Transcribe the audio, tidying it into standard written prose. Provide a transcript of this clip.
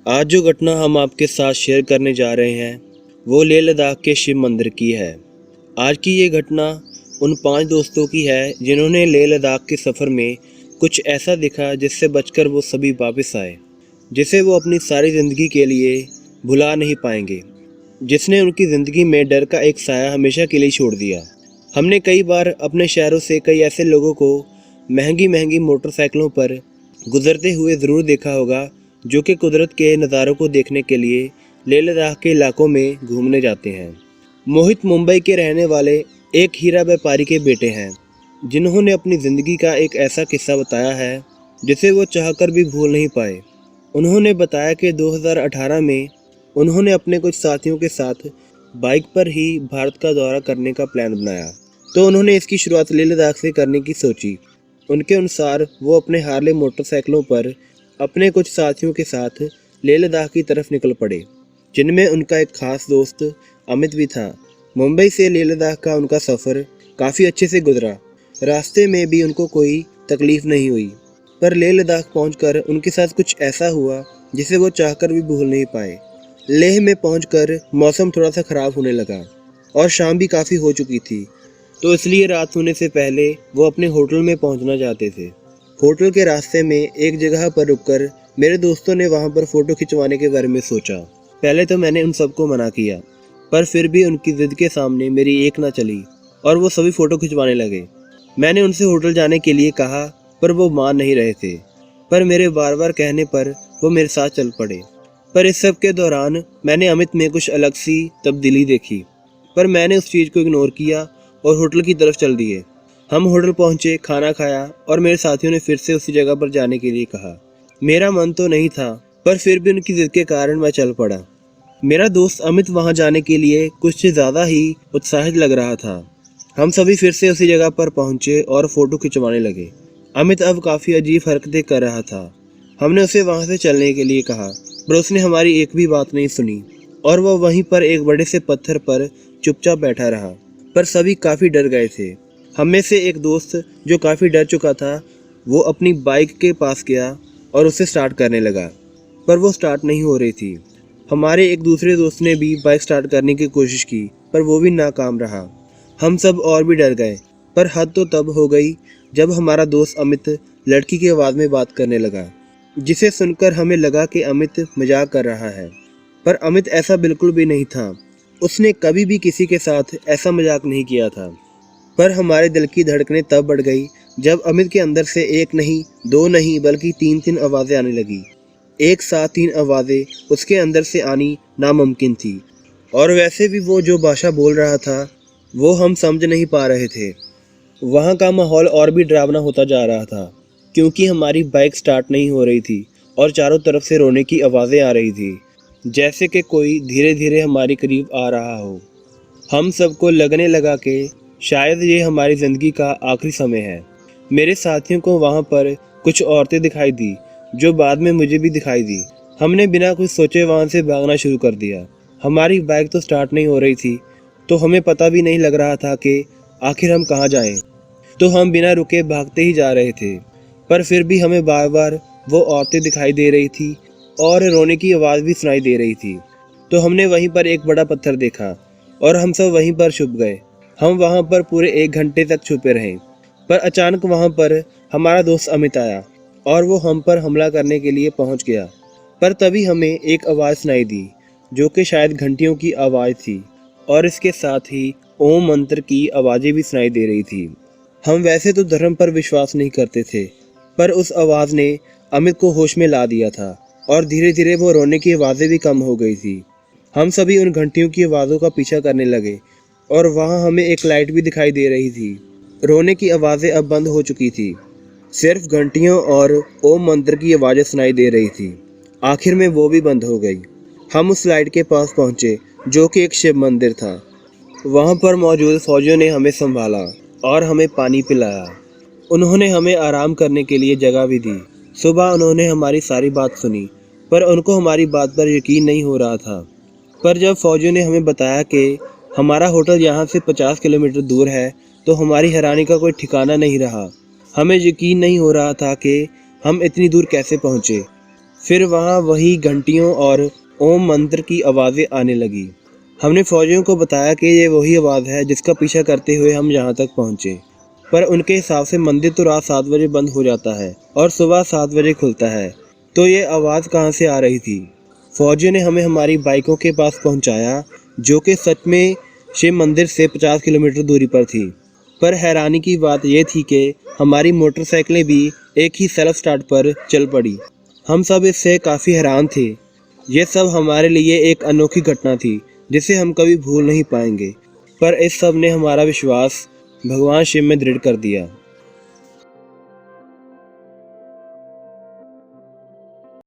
आज जो घटना हम आपके साथ शेयर करने जा रहे हैं वो लेह लद्दाख के शिव मंदिर की है। आज की ये घटना उन 5 दोस्तों की है जिन्होंने लेह लद्दाख के सफ़र में कुछ ऐसा देखा जिससे बचकर वो सभी वापस आए, जिसे वो अपनी सारी ज़िंदगी के लिए भुला नहीं पाएंगे, जिसने उनकी ज़िंदगी में डर का एक साया हमेशा के लिए छोड़ दिया। हमने कई बार अपने शहरों से कई ऐसे लोगों को महंगी महंगी मोटरसाइकिलों पर गुजरते हुए ज़रूर देखा होगा जो कि कुदरत के नज़ारों को देखने के लिए लेह लद्दाख के इलाकों में घूमने जाते हैं। मोहित मुंबई के रहने वाले एक हीरा व्यापारी के बेटे हैं, जिन्होंने अपनी ज़िंदगी का एक ऐसा किस्सा बताया है जिसे वो चाहकर भी भूल नहीं पाए। उन्होंने बताया कि 2018 में उन्होंने अपने कुछ साथियों के साथ बाइक पर ही भारत का दौरा करने का प्लान बनाया, तो उन्होंने इसकी शुरुआत लेह लद्दाख से करने की सोची। उनके अनुसार वो अपने हार्ले मोटरसाइकिलों पर अपने कुछ साथियों के साथ लेह लद्दाख की तरफ निकल पड़े, जिनमें उनका एक खास दोस्त अमित भी था। मुंबई से लेह लद्दाख का उनका सफ़र काफ़ी अच्छे से गुजरा। रास्ते में भी उनको कोई तकलीफ़ नहीं हुई, पर लेह लद्दाख पहुंचकर उनके साथ कुछ ऐसा हुआ जिसे वो चाहकर भी भूल नहीं पाए। लेह में पहुंचकर मौसम थोड़ा सा ख़राब होने लगा और शाम भी काफ़ी हो चुकी थी, तो इसलिए रात होने से पहले वो अपने होटल में पहुंचना चाहते थे। होटल के रास्ते में एक जगह पर रुककर मेरे दोस्तों ने वहां पर फ़ोटो खिंचवाने के बारे में सोचा। पहले तो मैंने उन सबको मना किया, पर फिर भी उनकी ज़िद के सामने मेरी एक ना चली और वो सभी फ़ोटो खिंचवाने लगे। मैंने उनसे होटल जाने के लिए कहा, पर वो मान नहीं रहे थे, पर मेरे बार बार कहने पर वो मेरे साथ चल पड़े। पर इस सब के दौरान मैंने अमित में कुछ अलग सी तब्दीली देखी, पर मैंने उस चीज़ को इग्नोर किया और होटल की तरफ चल दिए। हम होटल पहुंचे, खाना खाया और मेरे साथियों ने फिर से उसी जगह पर जाने के लिए कहा। मेरा मन तो नहीं था, पर फिर भी उनकी ज़िद के कारण मैं चल पड़ा। मेरा दोस्त अमित वहां जाने के लिए कुछ ज़्यादा ही उत्साहित लग रहा था। हम सभी फिर से उसी जगह पर पहुंचे और फ़ोटो खिंचवाने लगे। अमित अब काफ़ी अजीब हरकतें कर रहा था। हमने उसे वहाँ से चलने के लिए कहा, पर उसने हमारी एक भी बात नहीं सुनी और वह वहीं पर एक बड़े से पत्थर पर चुपचाप बैठा रहा। पर सभी काफ़ी डर गए थे। हम में से एक दोस्त जो काफ़ी डर चुका था, वो अपनी बाइक के पास गया और उसे स्टार्ट करने लगा, पर वो स्टार्ट नहीं हो रही थी। हमारे एक दूसरे दोस्त ने भी बाइक स्टार्ट करने की कोशिश की, पर वो भी नाकाम रहा। हम सब और भी डर गए, पर हद तो तब हो गई जब हमारा दोस्त अमित लड़की की आवाज़ में बात करने लगा, जिसे सुनकर हमें लगा कि अमित मजाक कर रहा है, पर अमित ऐसा बिल्कुल भी नहीं था। उसने कभी भी किसी के साथ ऐसा मजाक नहीं किया था। पर हमारे दिल की धड़कनें तब बढ़ गई जब अमित के अंदर से एक नहीं, दो नहीं, बल्कि 3-3 आवाज़ें आने लगी। एक साथ 3 आवाज़ें उसके अंदर से आनी नामुमकिन थी, और वैसे भी वो जो भाषा बोल रहा था वो हम समझ नहीं पा रहे थे। वहाँ का माहौल और भी डरावना होता जा रहा था, क्योंकि हमारी बाइक स्टार्ट नहीं हो रही थी और चारों तरफ से रोने की आवाज़ें आ रही थी, जैसे कि कोई धीरे धीरे हमारे करीब आ रहा हो। हम सबको लगने लगा कि शायद ये हमारी ज़िंदगी का आखिरी समय है। मेरे साथियों को वहाँ पर कुछ औरतें दिखाई दी, जो बाद में मुझे भी दिखाई दी। हमने बिना कुछ सोचे वहाँ से भागना शुरू कर दिया। हमारी बाइक तो स्टार्ट नहीं हो रही थी, तो हमें पता भी नहीं लग रहा था कि आखिर हम कहाँ जाएं। तो हम बिना रुके भागते ही जा रहे थे, पर फिर भी हमें बार बार वो औरतें दिखाई दे रही थी और रोने की आवाज़ भी सुनाई दे रही थी। तो हमने वहीं पर एक बड़ा पत्थर देखा और हम सब वहीं पर छुप गए। हम वहाँ पर पूरे 1 घंटे तक छुपे रहे, पर अचानक वहाँ पर हमारा दोस्त अमित आया और वो हम पर हमला करने के लिए पहुँच गया। पर तभी हमें एक आवाज़ सुनाई दी, जो कि शायद घंटियों की आवाज़ थी, और इसके साथ ही ओम मंत्र की आवाज़ें भी सुनाई दे रही थी। हम वैसे तो धर्म पर विश्वास नहीं करते थे, पर उस आवाज़ ने अमित को होश में ला दिया था और धीरे धीरे वो रोने की आवाज़ें भी कम हो गई थी। हम सभी उन घंटियों की आवाज़ों का पीछा करने लगे और वहाँ हमें एक लाइट भी दिखाई दे रही थी। रोने की आवाज़ें अब बंद हो चुकी थी, सिर्फ घंटियों और ओम मंत्र की आवाज़ें सुनाई दे रही थी। आखिर में वो भी बंद हो गई। हम उस लाइट के पास पहुँचे, जो कि एक शिव मंदिर था। वहाँ पर मौजूद फौजियों ने हमें संभाला और हमें पानी पिलाया। उन्होंने हमें आराम करने के लिए जगह भी दी। सुबह उन्होंने हमारी सारी बात सुनी, पर उनको हमारी बात पर यकीन नहीं हो रहा था। पर जब फौजियों ने हमें बताया कि हमारा होटल यहाँ से 50 किलोमीटर दूर है, तो हमारी हैरानी का कोई ठिकाना नहीं रहा। हमें यकीन नहीं हो रहा था कि हम इतनी दूर कैसे पहुँचे। फिर वहाँ वही घंटियों और ओम मंत्र की आवाज़ें आने लगी। हमने फौजियों को बताया कि ये वही आवाज़ है जिसका पीछा करते हुए हम यहाँ तक पहुँचे, पर उनके हिसाब से मंदिर तो रात 7 बजे बंद हो जाता है और सुबह 7 बजे खुलता है, तो ये आवाज़ कहाँ से आ रही थी। फौजियों ने हमें हमारी बाइकों के पास पहुँचाया, जो कि सच में शिव मंदिर से 50 किलोमीटर दूरी पर थी। पर हैरानी की बात यह थी कि हमारी मोटरसाइकिलें भी एक ही सेल्फ स्टार्ट पर चल पड़ी। हम सब इससे काफ़ी हैरान थे। ये सब हमारे लिए एक अनोखी घटना थी जिसे हम कभी भूल नहीं पाएंगे, पर इस सब ने हमारा विश्वास भगवान शिव में दृढ़ कर दिया।